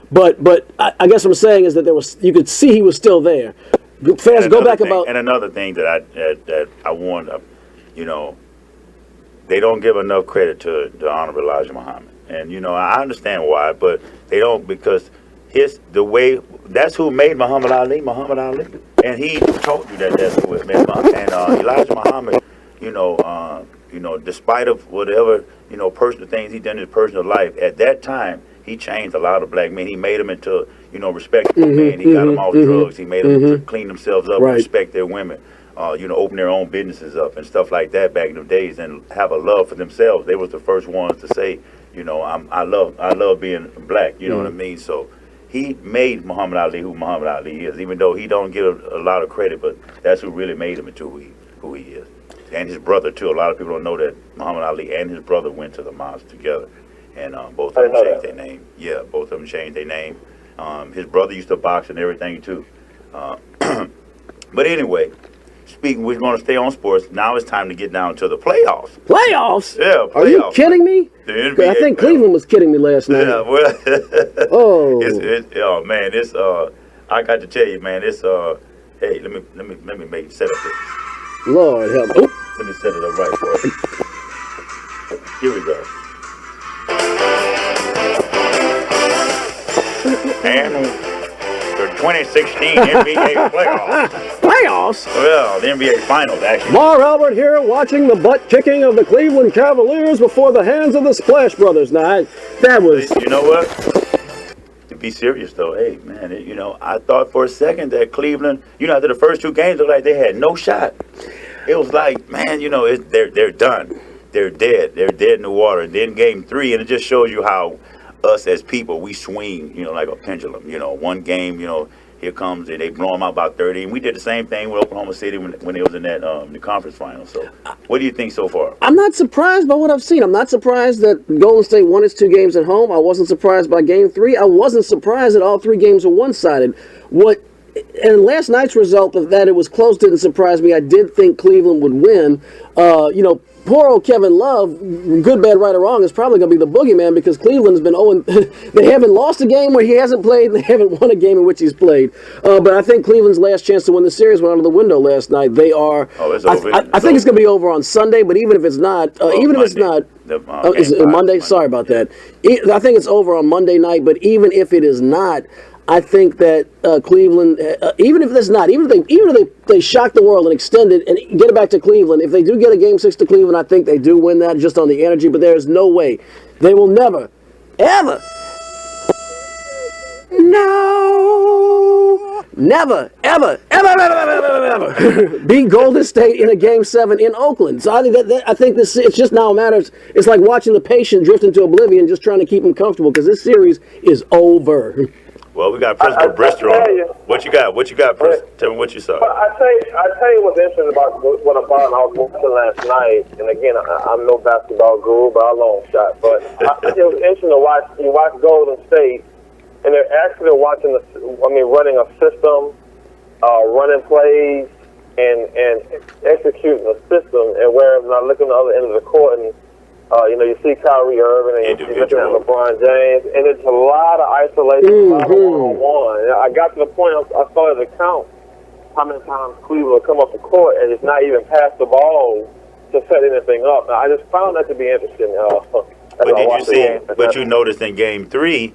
But I guess what I'm saying is that you could see he was still there. Fans, go back about. And another thing that I want, they don't give enough credit to the Honorable Elijah Muhammad. And, I understand why, but they don't, because that's who made Muhammad Ali. And he told you that's who it made. And Elijah Muhammad, despite of whatever, personal things he done in his personal life, at that time, he changed a lot of black men. He made them into, respectable men. He got them off drugs. He made them to clean themselves up and respect their women. Open their own businesses up and stuff like that back in the days, and have a love for themselves. They was the first ones to say, I love being black. You know what I mean? So he made Muhammad Ali who Muhammad Ali is, even though he don't get a lot of credit, but that's who really made him into who he is. And his brother too. A lot of people don't know that Muhammad Ali and his brother went to the mosque together, and both of them changed their name. Yeah, both of them changed their name. His brother used to box and everything too. But anyway, speaking, we're going to stay on sports. Now it's time to get down to the playoffs. Playoffs? Yeah, playoffs. Are you kidding me? The NBA I think playoffs. Cleveland was kidding me last night. Yeah, well, oh, oh man, it's I got to tell you, man, it's hey, let me make set up this. Lord help. Oh. Let me set it up right for you. Here we go. And the 2016 NBA playoffs. Playoffs? Well, the NBA Finals, actually. Mar Albert here watching the butt kicking of the Cleveland Cavaliers before the hands of the Splash Brothers. Now, that was... You know what? To be serious, though, hey, man, I thought for a second that Cleveland, after the first two games, it looked like they had no shot. It was like, man, they're done. They're dead. They're dead in the water. And then game 3, and it just shows you how us as people, we swing, like a pendulum. One game, here comes, and they blow them out about 30. And we did the same thing with Oklahoma City when they was in that the conference final. So what do you think so far? I'm not surprised by what I've seen. I'm not surprised that Golden State won its 2 games at home. I wasn't surprised by game 3. I wasn't surprised that all 3 games were one-sided. And last night's result of that it was close didn't surprise me. I did think Cleveland would win. Poor old Kevin Love, good, bad, right, or wrong, is probably going to be the boogeyman because Cleveland's been 0. They haven't lost a game where he hasn't played, and they haven't won a game in which he's played. But I think Cleveland's last chance to win the series went out of the window last night. They are. Oh, it's over. I think it's going to be over on Sunday. But even if it's not, it's Monday. Sorry about that. I think it's over on Monday night. But even if it is not, I think that Cleveland, even if they shock the world and extend it and get it back to Cleveland, if they do get a Game 6 to Cleveland, I think they do win that just on the energy. But there is no way they will never, ever, ever beat Golden State in a Game 7 in Oakland. So I think this it's just now matters. It's like watching the patient drift into oblivion, just trying to keep him comfortable because this series is over. Well, we got Principal Brister on. What you got? Principal? Tell me what you saw. Well, I tell you what's interesting about what I was watching last night. And again, I'm no basketball guru, but I long shot. But it was interesting to watch. You watch Golden State, and they're actually running a system, running plays, and executing a system. And whereas when I look on the other end of the court and you see Kyrie Irving and you're looking at LeBron James, and it's a lot of isolation, a lot of one-on-one. I got to the point I started to count how many times Cleveland will come up the court and it's not even pass the ball to set anything up. Now, I just found that to be interesting. But you noticed in Game 3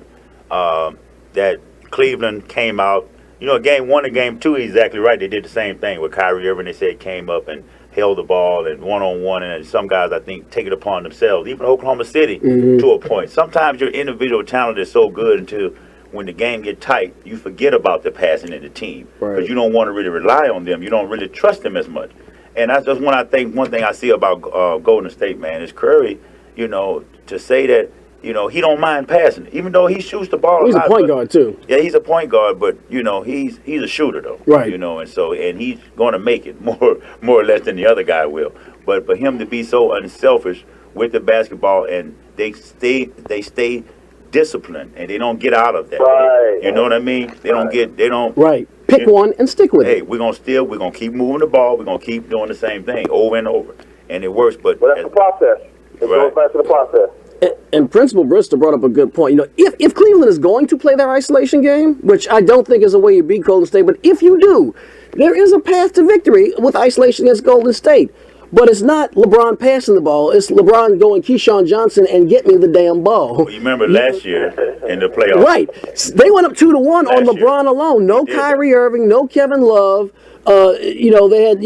that Cleveland came out. Game 1 and Game 2, exactly right. They did the same thing with Kyrie Irving. They said came up and held the ball and one-on-one, and some guys, I think, take it upon themselves. Even Oklahoma City, to a point. Sometimes your individual talent is so good until when the game gets tight, you forget about the passing in the team. Because you don't want to really rely on them. You don't really trust them as much. And that's just one thing I see about Golden State, man, is Curry, to say that, he don't mind passing, even though he shoots the ball. He's a point guard too. Yeah, he's a point guard, but he's a shooter though. Right. And he's going to make it more or less than the other guy will. But for him to be so unselfish with the basketball, and they stay disciplined, and they don't get out of that. Right. You know what I mean? They don't. Right. Pick one and stick with it. Hey, we're gonna keep moving the ball. We're gonna keep doing the same thing over and over, and it works. But that's the process. It goes back to the process. And Principal Brister brought up a good point. If Cleveland is going to play their isolation game, which I don't think is a way you beat Golden State, but if you do, there is a path to victory with isolation against Golden State. But it's not LeBron passing the ball. It's LeBron going Keyshawn Johnson and get me the damn ball. Well, you remember last year in the playoffs. Right. They went up 2-1 on LeBron alone. No Kyrie Irving, no Kevin Love. They had,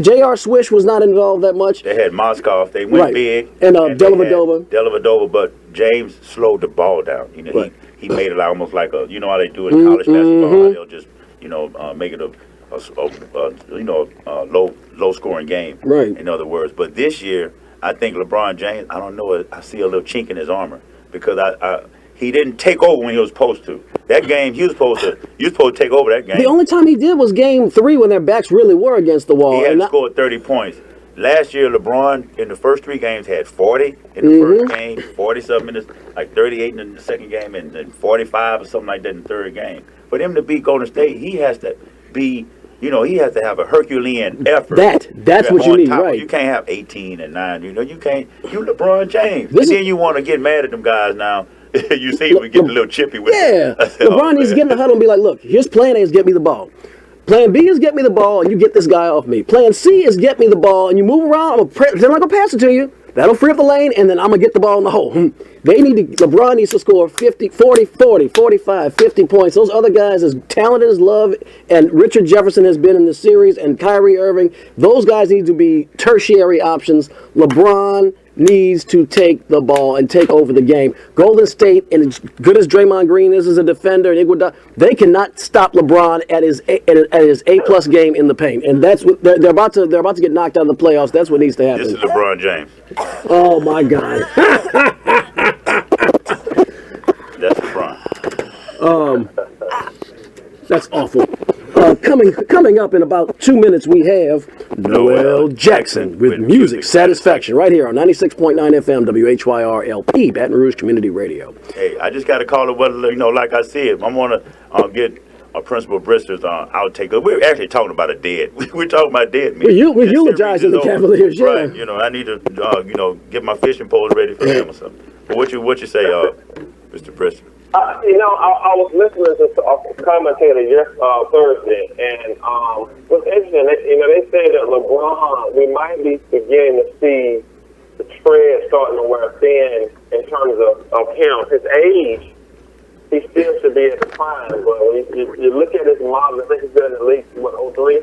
J.R. Swish was not involved that much. They had Moskov. They went big. And Dellavedova. But James slowed the ball down. He made it almost like how they do in college basketball. How they'll just, make it a low scoring game. Right. In other words, but this year, I think LeBron James, I don't know, I see a little chink in his armor because he didn't take over when he was supposed to. That game, you were supposed to take over that game. The only time he did was Game 3 when their backs really were against the wall. He had scored 30 points. Last year, LeBron, in the first 3 games, had 40 in the first game, 47 minutes, like 38 in the second game, and then 45 or something like that in the third game. For him to beat Golden State, he has to be, he has to have a Herculean effort. That's what you need, right? You can't have 18 and 9. You can't. You LeBron James. And then you want to get mad at them guys now. You see, we get a little chippy with it. Yeah. LeBron needs to get in the huddle and be like, look, here's plan A is get me the ball. Plan B is get me the ball and you get this guy off me. Plan C is get me the ball and you move around. Then I'm going to pass it to you. That'll free up the lane, and then I'm going to get the ball in the hole. LeBron needs to score 50, 40, 40, 45, 50 points. Those other guys, as talented as Love and Richard Jefferson has been in the series, and Kyrie Irving, those guys need to be tertiary options. LeBron needs to take the ball and take over the game. Golden State, and as good as Draymond Green is as a defender, and Iguodala, they cannot stop LeBron at his A+ game in the paint, and that's what they're about to get knocked out of the playoffs. That's what needs to happen. This is LeBron James. Oh my God. That's LeBron. That's awful. Coming up in about 2 minutes, we have Noel Jackson with Music Satisfaction right here on 96.9 FM WHYR LP, Baton Rouge Community Radio. Hey, I just got to call it what, like I said, I'm going to get Principal Brister's outtake. We're actually talking about a dead. We're talking about dead men. We're eulogizing the Cavaliers, yeah. Right, I need to, get my fishing poles ready for them or something. But what you say, Mr. Brister? I was listening to a commentator Thursday, and what's interesting, they say that LeBron, we might be beginning to see the tread starting to wear thin in terms of him. His age, he still should be at the prime, but when you look at his model, I think he's been in the league, 03?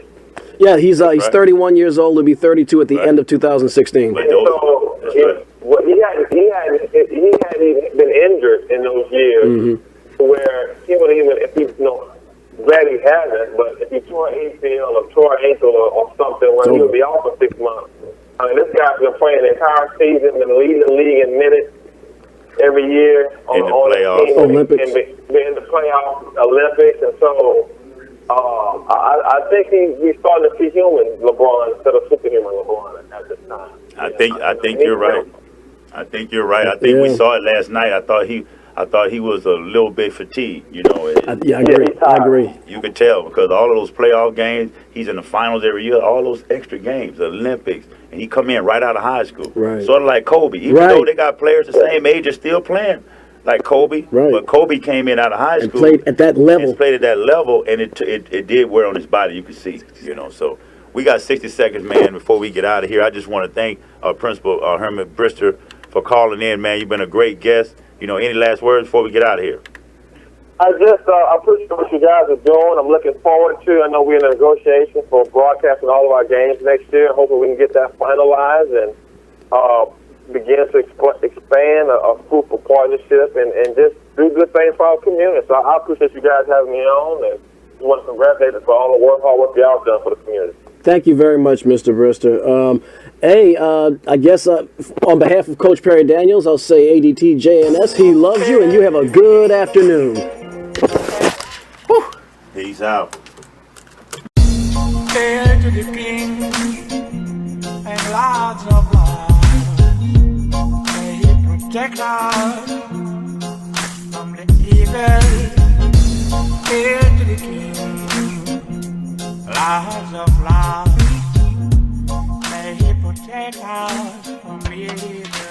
Yeah, he's 31 years old. He'll be 32 at the end of 2016. He hadn't even been injured in those years, where he would even, if he's glad he hasn't, but if he tore an ACL or tore an ankle or something, where he would be off for 6 months. I mean, this guy's been playing the entire season, been leading the league in minutes every year on the playoffs, Olympics, and been in the playoffs, Olympics, and so I think we're starting to see human LeBron instead of superhuman LeBron at this time. I think you're right. I think you're right. I think we saw it last night. I thought he was a little bit fatigued, I agree. You could tell because all of those playoff games, he's in the finals every year, all those extra games, the Olympics, and he come in right out of high school. Right. Sort of like Kobe. Even though they got players the same age are still playing like Kobe. Right. But Kobe came in out of high school. And played at that level. And it did wear on his body, you could see, so we got 60 seconds, man, before we get out of here. I just want to thank Principal Herman Brister for calling in, man. You've been a great guest. Any last words before we get out of here? I appreciate what you guys are doing. I'm looking forward to. I know we're in a negotiation for broadcasting all of our games next year. Hopefully we can get that finalized and begin to expand a fruitful partnership and just do good things for our community. So I appreciate you guys having me on, and just want to congratulate you for all the hard work y'all done for the community. Thank you very much, Mr. Brister. I guess on behalf of Coach Perry Daniels, I'll say ADT JNS. He loves you, and you have a good afternoon. Whew. Peace out. Hail to the king and lords of lords. May he protect us from the evil. Hail to the king, lords of lords. May he protect us from evil.